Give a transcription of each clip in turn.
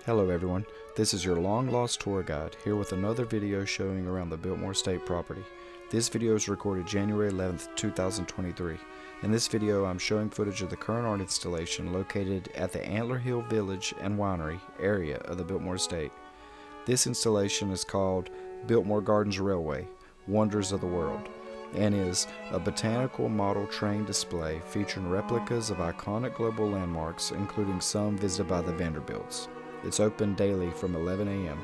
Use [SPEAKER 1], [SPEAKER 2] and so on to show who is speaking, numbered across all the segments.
[SPEAKER 1] Hello everyone, this is your long lost tour guide here with another video showing around the Biltmore Estate property. This video is recorded January 11th, 2023. In this video I'm showing footage of the current art installation located at the Antler Hill Village and Winery area of the Biltmore Estate. This installation is called Biltmore Garden Railway, Wonders of the World, and is a botanical model train display featuring replicas of iconic global landmarks, including some visited by the Vanderbilts. It's open daily from 11 a.m.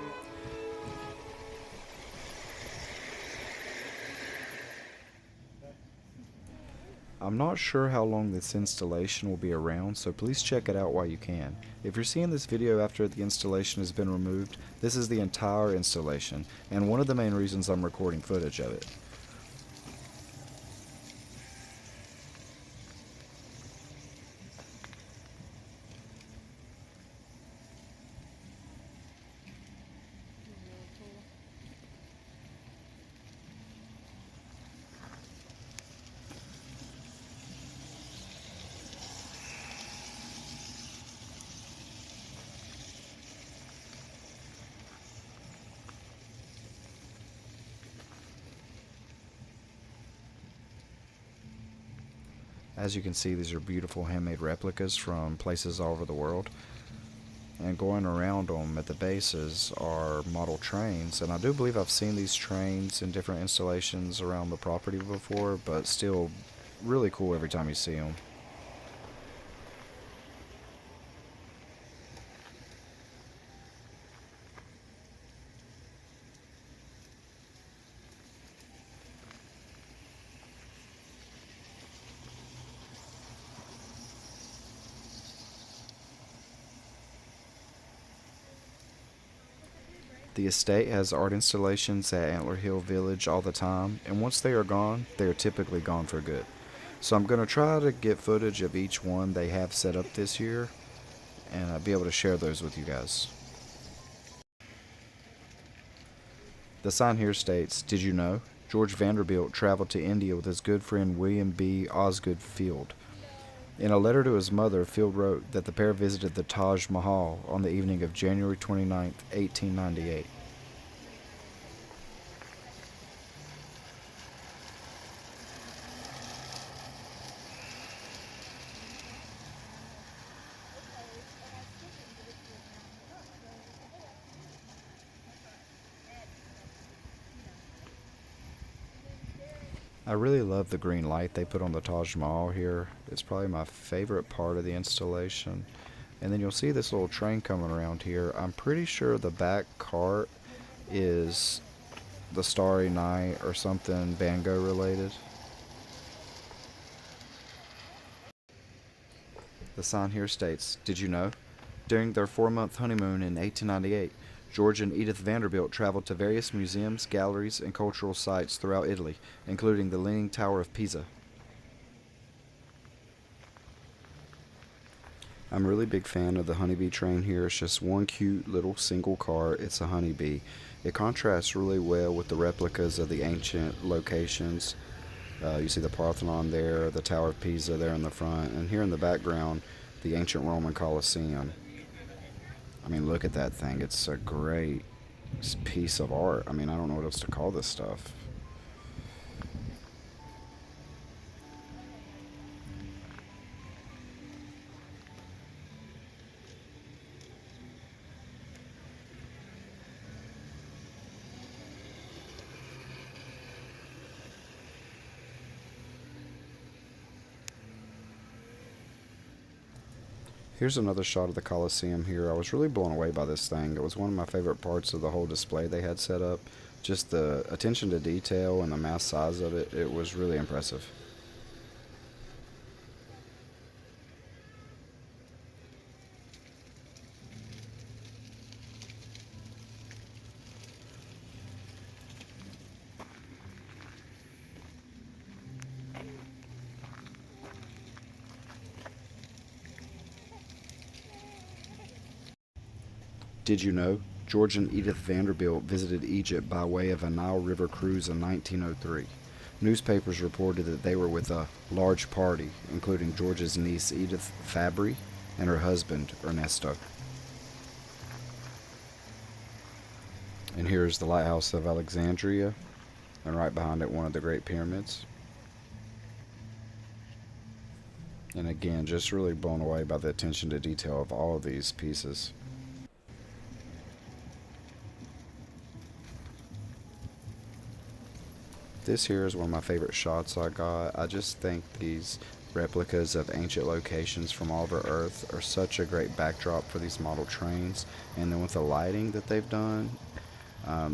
[SPEAKER 1] I'm not sure how long this installation will be around, so please check it out while you can. If you're seeing this video after the installation has been removed, this is the entire installation, and one of the main reasons I'm recording footage of it. As you can see, these are beautiful handmade replicas from places all over the world. And going around them at the bases are model trains. And I do believe I've seen these trains in different installations around the property before, but still really cool every time you see them. The estate has art installations at Antler Hill Village all the time, and once they are gone, they are typically gone for good. So I'm going to try to get footage of each one they have set up this year, and I'll be able to share those with you guys. The sign here states, "Did you know? George Vanderbilt traveled to India with his good friend William B. Osgood Field." In a letter to his mother, Field wrote that the pair visited the Taj Mahal on the evening of January 29, 1898. I really love the green light they put on the Taj Mahal here. It's probably my favorite part of the installation. And then you'll see this little train coming around here. I'm pretty sure the back cart is the Starry Night or something Van Gogh related. The sign here states, "Did you know? During their 4-month honeymoon in 1898, George and Edith Vanderbilt traveled to various museums, galleries, and cultural sites throughout Italy, including the Leaning Tower of Pisa." I'm a really big fan of the honeybee train here. It's just one cute little single car. It's a honeybee. It contrasts really well with the replicas of the ancient locations. You see the Parthenon there, the Tower of Pisa there in the front, and here in the background, the ancient Roman Colosseum. I mean, look at that thing. It's a great piece of art. I mean, I don't know what else to call this stuff. Here's another shot of the Colosseum here. I was really blown away by this thing. It was one of my favorite parts of the whole display they had set up. Just the attention to detail and the mass size of it. It was really impressive. Did you know? George and Edith Vanderbilt visited Egypt by way of a Nile River cruise in 1903. Newspapers reported that they were with a large party, including George's niece Edith Fabry and her husband Ernesto. And here's the Lighthouse of Alexandria, and right behind it one of the Great Pyramids. And again, just really blown away by the attention to detail of all of these pieces. This here is one of my favorite shots I got. I just think these replicas of ancient locations from all over Earth are such a great backdrop for these model trains. And then with the lighting that they've done,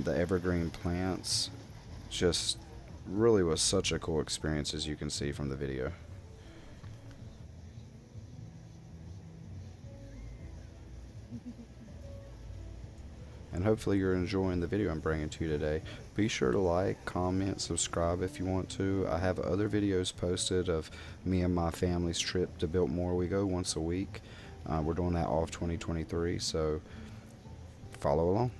[SPEAKER 1] the evergreen plants, just really was such a cool experience, as you can see from the video. And hopefully you're enjoying the video I'm bringing to you today. Be sure to like, comment, subscribe if you want to. I have other videos posted of me and my family's trip to Biltmore. We go once a week. We're doing that all of 2023, so follow along.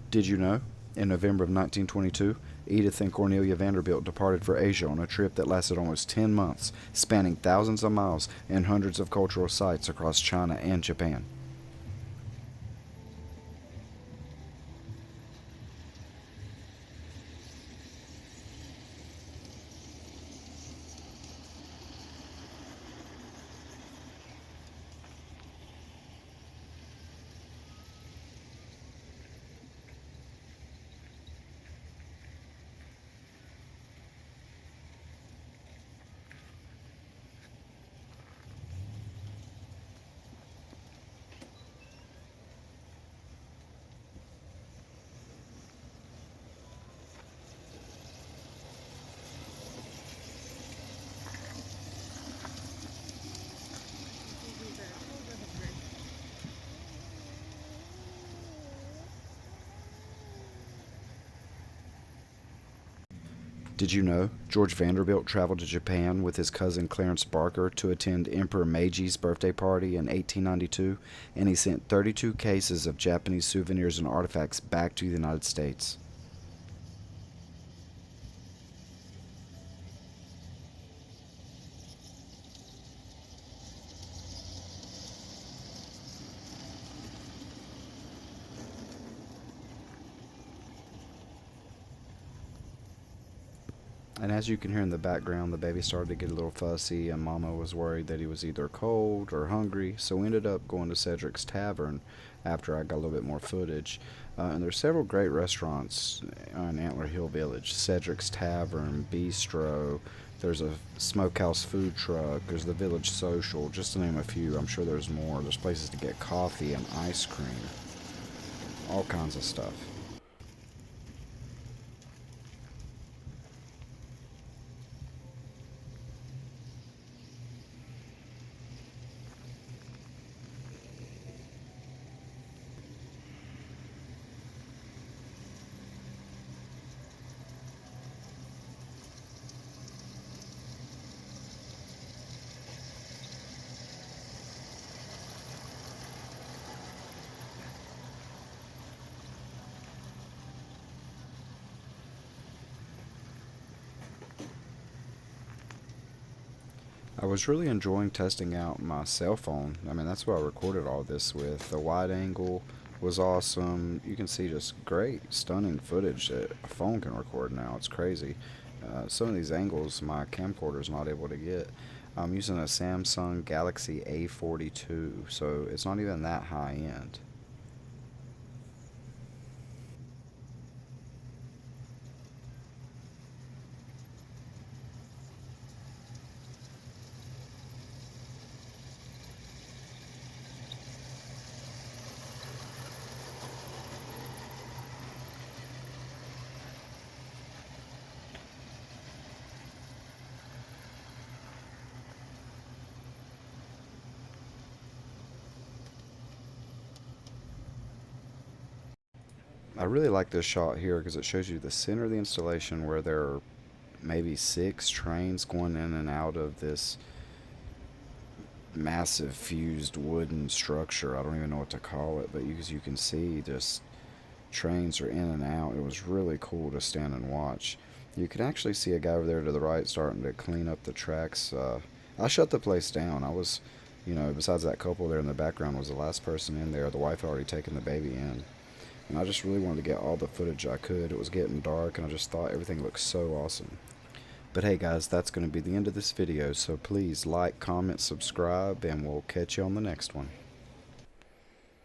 [SPEAKER 1] Did you know? In November of 1922, Edith and Cornelia Vanderbilt departed for Asia on a trip that lasted almost 10 months, spanning thousands of miles and hundreds of cultural sites across China and Japan. Did you know George Vanderbilt traveled to Japan with his cousin Clarence Barker to attend Emperor Meiji's birthday party in 1892, and he sent 32 cases of Japanese souvenirs and artifacts back to the United States? And as you can hear in the background, the baby started to get a little fussy, and Mama was worried that he was either cold or hungry, so we ended up going to Cedric's Tavern after I got a little bit more footage. And there's several great restaurants in Antler Hill Village. Cedric's Tavern, Bistro, there's a smokehouse food truck, there's the Village Social, just to name a few. I'm sure there's more. There's places to get coffee and ice cream, all kinds of stuff. I was really enjoying testing out my cell phone. I mean, that's what I recorded all this with. The wide angle was awesome. You can see just great, stunning footage that a phone can record now. It's crazy. Some of these angles my camcorder is not able to get. I'm using a Samsung Galaxy A42, so it's not even that high end. I really like this shot here because it shows you the center of the installation where there are maybe 6 trains going in and out of this massive fused wooden structure. I don't even know what to call it, but as you can see, just trains are in and out. It was really cool to stand and watch. You can actually see a guy over there to the right starting to clean up the tracks. I shut the place down. I was, besides that couple there in the background was the last person in there. The wife had already taken the baby in. And I just really wanted to get all the footage I could. It was getting dark and I just thought everything looked so awesome. But hey guys, that's going to be the end of this video, so please like, comment, subscribe, and we'll catch you on the next one.